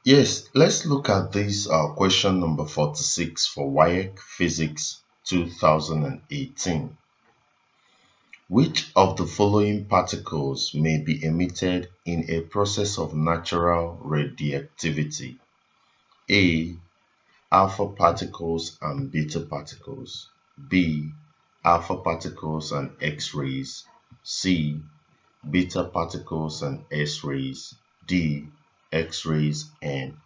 Yes, let's look at this question number 46 for WAEC Physics 2018. Which of the following particles may be emitted in a process of natural radioactivity? A. Alpha particles and beta particles. B. Alpha particles and X-rays. C. Beta particles and S-rays. D. X-rays and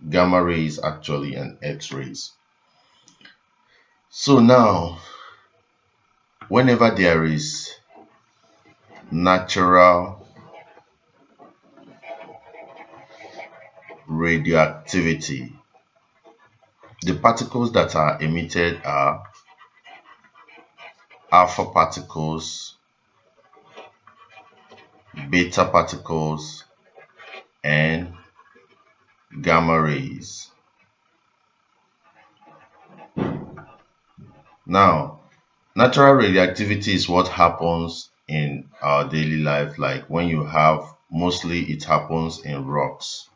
gamma rays actually and X-rays. So now, whenever there is natural radioactivity, the particles that are emitted are alpha particles, beta particles, and gamma rays. Now, natural radioactivity is what happens in our daily life, like when you have, mostly it happens in rocks.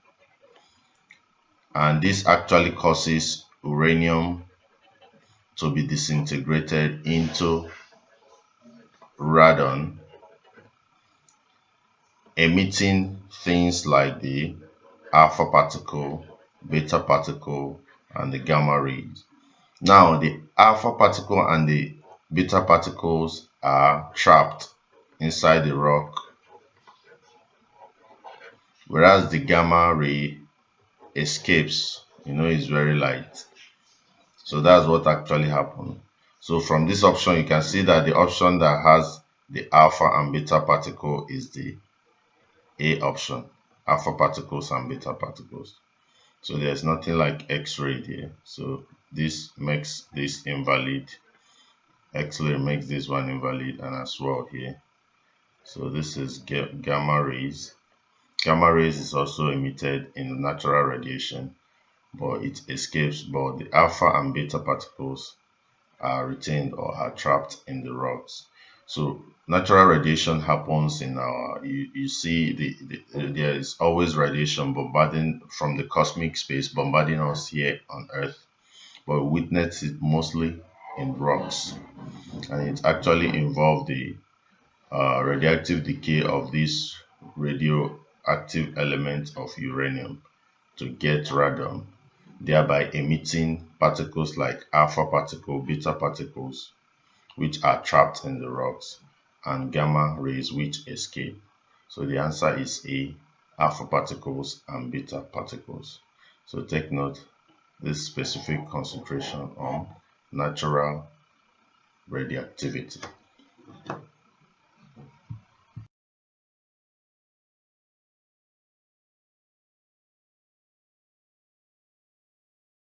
And this actually causes uranium to be disintegrated into radon, emitting things like the alpha particle, beta particle, and the gamma rays. Now, the alpha particle and the beta particles are trapped inside the rock, whereas the gamma ray escapes. It's very light. So that's what actually happened. So from this option, you can see that the option that has the alpha and beta particle is the A option, alpha particles and beta particles. So there's nothing like X-ray here. So this makes this invalid. X-ray makes this one invalid, and as well here. So this is gamma rays. Gamma rays is also emitted in natural radiation, but it escapes, but the alpha and beta particles are retained or are trapped in the rocks. So natural radiation happens in our, you see there is always radiation bombarding from the cosmic space, bombarding us here on Earth, but we witness it mostly in rocks, and it actually involved the radioactive decay of this radioactive element of uranium to get radon, thereby emitting particles like alpha particle, beta particles, which are trapped in the rocks, and gamma rays, which escape. So the answer is A, alpha particles and beta particles. So take note, this specific concentration on natural radioactivity.